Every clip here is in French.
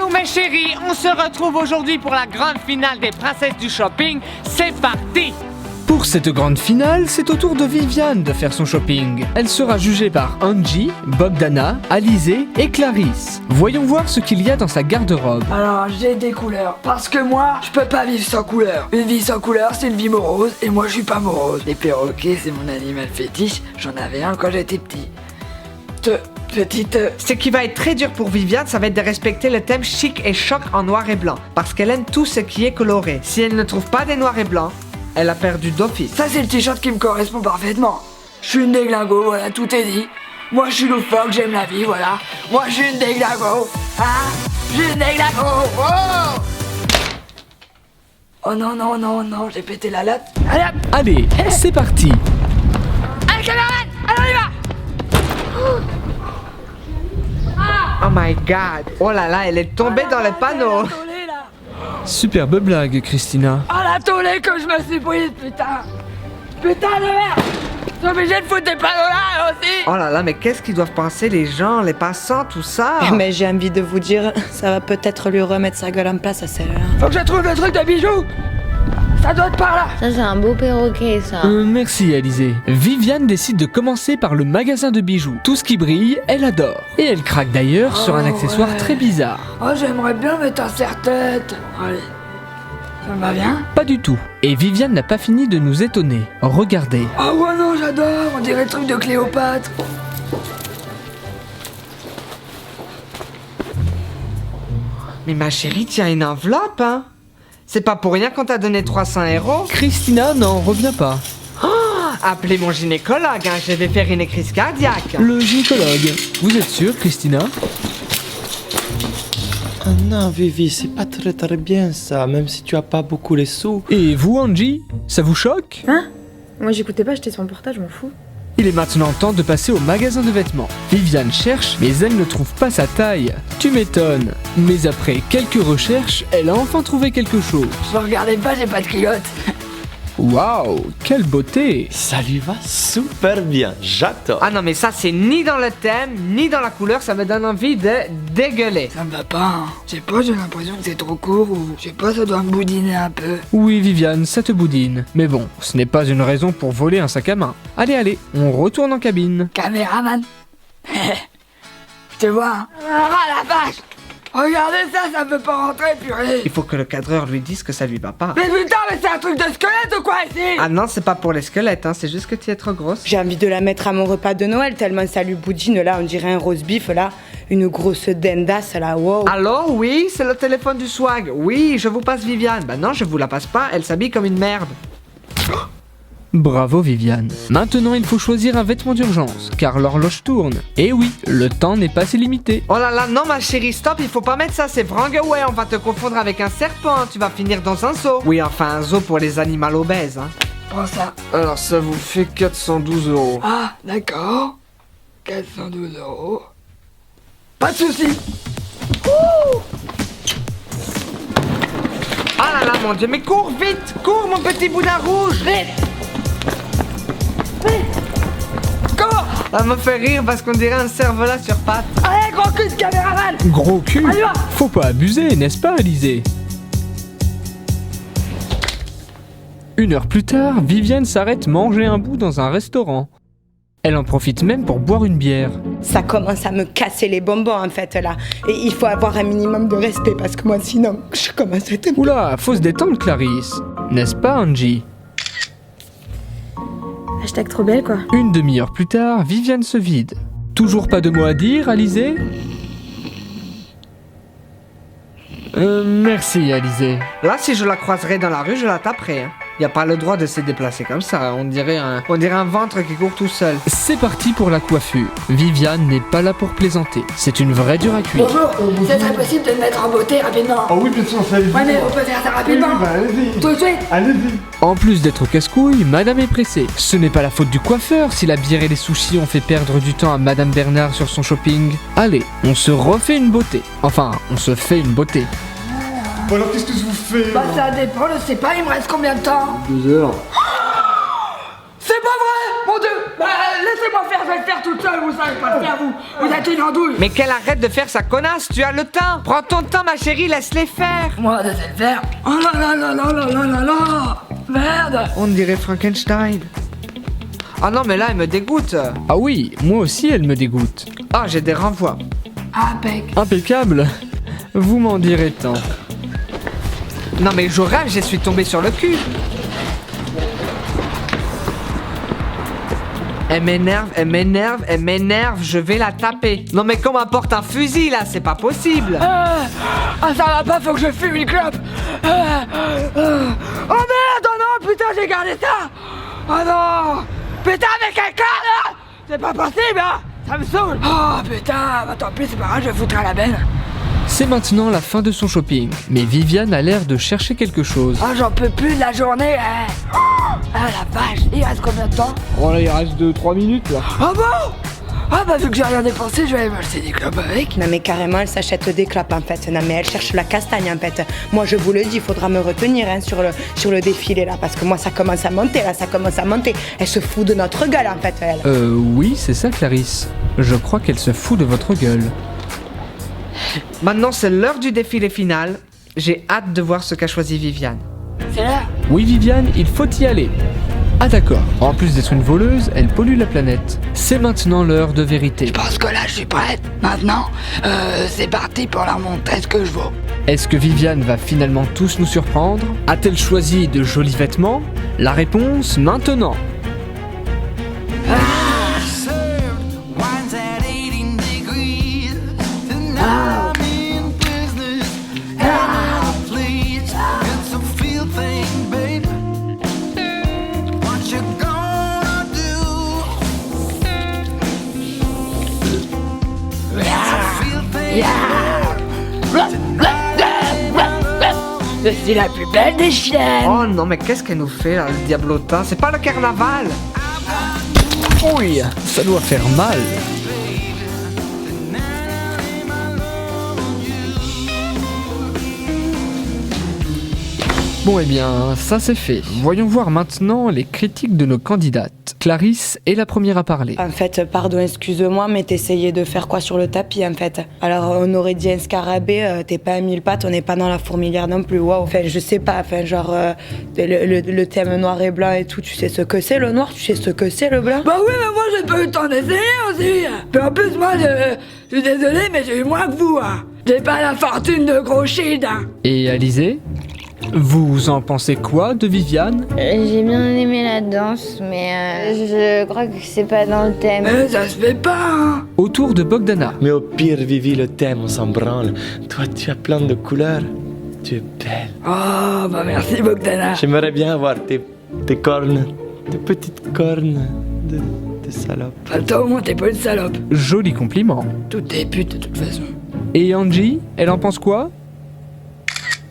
Bonjour mes chéris, on se retrouve aujourd'hui pour la grande finale des princesses du shopping. C'est parti! Pour cette grande finale, c'est au tour de Viviane de faire son shopping. Elle sera jugée par Angie, Bogdana, Alizé et Clarisse. Voyons voir ce qu'il y a dans sa garde-robe. Alors j'ai des couleurs, parce que moi je peux pas vivre sans couleur. Une vie sans couleur c'est une vie morose, et moi je suis pas morose. Les perroquets c'est mon animal fétiche, j'en avais un quand j'étais petit. Ce qui va être très dur pour Viviane, ça va être de respecter le thème chic et choc en noir et blanc. Parce qu'elle aime tout ce qui est coloré. Si elle ne trouve pas des noirs et blancs, elle a perdu d'office. Ça c'est le t-shirt qui me correspond parfaitement. Je suis une déglingo, voilà, tout est dit. Moi je suis loufoque, j'aime la vie, voilà. Moi je suis une déglingo, hein. Je suis une déglingo, oh. Oh non, non, non, non, j'ai pété la latte. Allez hop. Allez, c'est parti. Allez camarade, allez on y va. Oh my god. Oh là là, elle est tombée dans le panneau. Superbe blague, Christina. Oh la tollée que je me suis prise, putain. Putain de merde. Je suis obligé de foutre des panneaux là aussi. Oh là là, mais qu'est-ce qu'ils doivent penser les gens, les passants, tout ça? Mais j'ai envie de vous dire, ça va peut-être lui remettre sa gueule en place à celle-là. Faut que je trouve le truc de bijoux. Ça doit être par là. Ça c'est un beau perroquet ça. Merci Alizé. Viviane décide de commencer par le magasin de bijoux. Tout ce qui brille, elle adore. Et elle craque d'ailleurs sur un accessoire très bizarre. Oh j'aimerais bien mettre un serre-tête. Allez. Ça me va bien? Pas du tout. Et Viviane n'a pas fini de nous étonner. Regardez. Oh ouais non j'adore. On dirait le truc de Cléopâtre. Mais ma chérie, tiens une enveloppe, hein? C'est pas pour rien qu'on t'a donné 300 €. Christina n'en revient pas. Appelez mon gynécologue, hein, je vais faire une crise cardiaque. Le gynécologue. Vous êtes sûre, Christina? Ah non, Vivi, c'est pas très bien ça, même si tu as pas beaucoup les sous. Et vous, Angie? Ça vous choque? Hein? Moi j'écoutais pas, j'étais sur mon portable, je m'en fous. Il est maintenant temps de passer au magasin de vêtements. Viviane cherche, mais elle ne trouve pas sa taille. Tu m'étonnes. Mais après quelques recherches, elle a enfin trouvé quelque chose. Je regardais pas, j'ai pas de culotte. Waouh, quelle beauté! Ça lui va super bien, j'adore. Ah non mais ça c'est ni dans le thème, ni dans la couleur, ça me donne envie de dégueuler. Ça me va pas, hein. Je sais pas, j'ai l'impression que c'est trop court ou je sais pas, ça doit me boudiner un peu. Oui, Viviane, ça te boudine. Mais bon, ce n'est pas une raison pour voler un sac à main. Allez, allez, on retourne en cabine. Caméraman. Je te vois, hein. Ah la vache. Regardez ça, ça peut pas rentrer, purée. Il faut que le cadreur lui dise que ça lui va pas. Mais putain, mais c'est un truc de squelette ou quoi ici? Ah non, c'est pas pour les squelettes, hein, c'est juste que tu es trop grosse. J'ai envie de la mettre à mon repas de Noël, tellement ça lui boudine, là, on dirait un roast beef, là. Une grosse dendasse, là, wow. Allô, oui, c'est le téléphone du swag. Oui, je vous passe Viviane. Bah non, je vous la passe pas, elle s'habille comme une merde. Bravo, Viviane. Maintenant, il faut choisir un vêtement d'urgence, car l'horloge tourne. Et oui, le temps n'est pas si limité. Oh là là, non ma chérie, stop, il faut pas mettre ça, c'est ouais, on va te confondre avec un serpent, tu vas finir dans un zoo. Oui, enfin un zoo pour les animaux obèses, hein. Prends ça. Alors ça vous fait 412 €. Ah, d'accord. 412 €. Pas de soucis. Ah là là, mon Dieu, mais cours vite, cours mon petit boudin rouge. Vite. Cours. Ça me fait rire parce qu'on dirait un cerf-volant sur pattes. Allez, gros cul de caméraman. Gros cul. Allez, va. Faut pas abuser, n'est-ce pas, Alizé? 1 heure plus tard, Viviane s'arrête manger un bout dans un restaurant. Elle en profite même pour boire une bière. Ça commence à me casser les bonbons, en fait, là. Et il faut avoir un minimum de respect, parce que moi, sinon, je commence à être... Oula, faut se détendre, Clarisse. N'est-ce pas, Angie? Hashtag trop belle quoi. 1 demi-heure plus tard, Viviane se vide. Toujours pas de mots à dire, Alizé? Merci, Alizé. Là, si je la croiserais dans la rue, je la taperais, hein. Y a pas le droit de se déplacer comme ça, on dirait un ventre qui court tout seul. C'est parti pour la coiffure. Viviane n'est pas là pour plaisanter. C'est une vraie dure à cuire. Bonjour, c'est très possible de me mettre en beauté rapidement. Oh oui, bien sûr, ça allez-y. Ouais, mais on peut faire ça rapidement. Oui, bah, allez-y. Tout de suite. Allez-y. En plus d'être casse-couille, Madame est pressée. Ce n'est pas la faute du coiffeur si la bière et les sushis ont fait perdre du temps à Madame Bernard sur son shopping. Allez, on se refait une beauté. Enfin, on se fait une beauté. Bon alors, qu'est-ce que je vous fais? Bah ça dépend, je sais pas, il me reste combien de temps? 2 heures. C'est pas vrai, mon Dieu. Bah laissez-moi laissez-moi faire, je vais le faire toute seule, vous savez pas le faire, vous êtes une andouille. Mais qu'elle arrête de faire sa connasse, tu as le temps. Prends ton temps, ma chérie, laisse-les faire. Moi, de le faire. Oh là là là là là là là là. Merde. On dirait Frankenstein. Ah non, mais là, elle me dégoûte. Ah oui, moi aussi elle me dégoûte. Ah, j'ai des renvois. Impec. Impeccable. Vous m'en direz tant. Non, mais je rêve, je suis tombé sur le cul. Elle m'énerve, elle m'énerve, elle m'énerve, je vais la taper. Non mais qu'on m'apporte un fusil là, c'est pas possible. Ah, ça va pas, faut que je fume une clope. Oh merde, oh non, putain, j'ai gardé ça. Oh non. Putain, mais quelqu'un là. C'est pas possible, hein. Ça me saoule. Oh putain, bah tant pis, c'est pas grave, je foutrai à la benne. C'est maintenant la fin de son shopping, mais Viviane a l'air de chercher quelque chose. Oh, j'en peux plus de la journée, hein. Ah la vache, il reste combien de temps? Oh là, il reste 2-3 minutes là. Ah bon? Ah bah vu que j'ai rien dépensé, je vais aller m'acheter des clopes avec. Non mais carrément, elle s'achète des clopes en fait. Non mais elle cherche la castagne en fait. Moi je vous le dis, il faudra me retenir hein, sur le défilé là, parce que moi ça commence à monter là, ça commence à monter. Elle se fout de notre gueule en fait, elle. Oui, c'est ça Clarisse. Je crois qu'elle se fout de votre gueule. Maintenant c'est l'heure du défilé final. J'ai hâte de voir ce qu'a choisi Viviane. C'est là? Oui Viviane, il faut y aller. Ah d'accord, en plus d'être une voleuse, elle pollue la planète. C'est maintenant l'heure de vérité. Je pense que là je suis prête. Maintenant, c'est parti pour leur montrer ce que je vaux. Est-ce que Viviane va finalement tous nous surprendre? A-t-elle choisi de jolis vêtements? La réponse maintenant. Je suis la plus belle des chiennes. Oh non mais qu'est-ce qu'elle nous fait là, le diablotin? C'est pas le carnaval. Oui, ça doit faire mal. Bon eh bien, ça c'est fait. Voyons voir maintenant les critiques de nos candidates. Clarisse est la première à parler. En fait, pardon, excuse-moi, mais t'essayais de faire quoi sur le tapis en fait? Alors on aurait dit un scarabée, t'es pas à 1000 pattes, on n'est pas dans la fourmilière non plus, waouh. Enfin, je sais pas, enfin genre le thème noir et blanc et tout, tu sais ce que c'est le noir, tu sais ce que c'est le blanc? Bah oui, mais moi j'ai pas eu le temps d'essayer aussi. Puis en plus, moi je suis désolé, mais j'ai eu moins que vous. Hein. J'ai pas la fortune de gros shit. Hein. Et Alizé? Vous en pensez quoi de Viviane? J'ai bien aimé la danse, mais je crois que c'est pas dans le thème. Mais ça se fait pas. Hein. Autour de Bogdana. Mais au pire, Vivi, le thème, on s'en branle. Toi, tu as plein de couleurs. Tu es belle. Oh, bah merci Bogdana. J'aimerais bien avoir tes cornes, tes petites cornes de salope. Bah, toi au moins t'es pas une salope. Joli compliment. Toutes tes putes de toute façon. Et Angie, elle en pense quoi?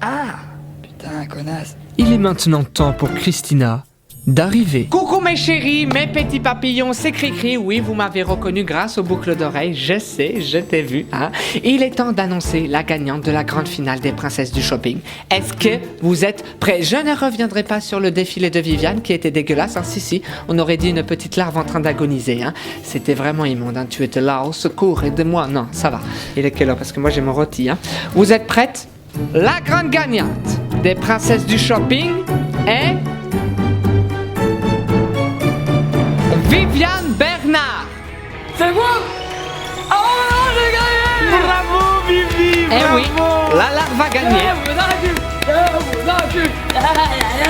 Ah, putain, connasse. Il est maintenant temps pour Christina d'arriver. Coucou mes chéris, mes petits papillons, c'est Cricri. Oui, vous m'avez reconnu grâce aux boucles d'oreilles, je sais, je t'ai vu. Hein. Il est temps d'annoncer la gagnante de la grande finale des princesses du shopping. Est-ce que vous êtes prêts? Je ne reviendrai pas sur le défilé de Viviane qui était dégueulasse. Hein. Si, on aurait dit une petite larve en train d'agoniser. Hein. C'était vraiment immonde. Hein. Tu étais là, au secours, aide-moi. Non, ça va. Il est quelle heure? Parce que moi j'ai mon rôti. Hein. Vous êtes prêtes? La grande gagnante des princesses du shopping est... Viviane Bernard. C'est moi. Oh non, j'ai gagné. Bravo, Vivi! Eh oui, la larve a gagné.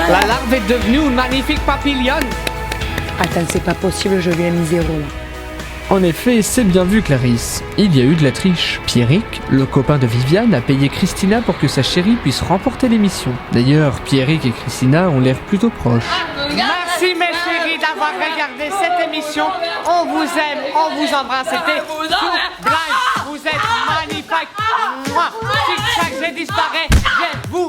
La larve est devenue une magnifique papillonne. Attends, c'est pas possible, je viens mis 0 là. En effet, c'est bien vu Clarisse, il y a eu de la triche. Pierrick, le copain de Viviane, a payé Christina pour que sa chérie puisse remporter l'émission. D'ailleurs, Pierrick et Christina ont l'air plutôt proches. Merci mes chéris d'avoir regardé cette émission. On vous aime, on vous embrasse. C'était Soup Blind. Vous êtes magnifiques. Moi, tic-tac, je disparais. Je vous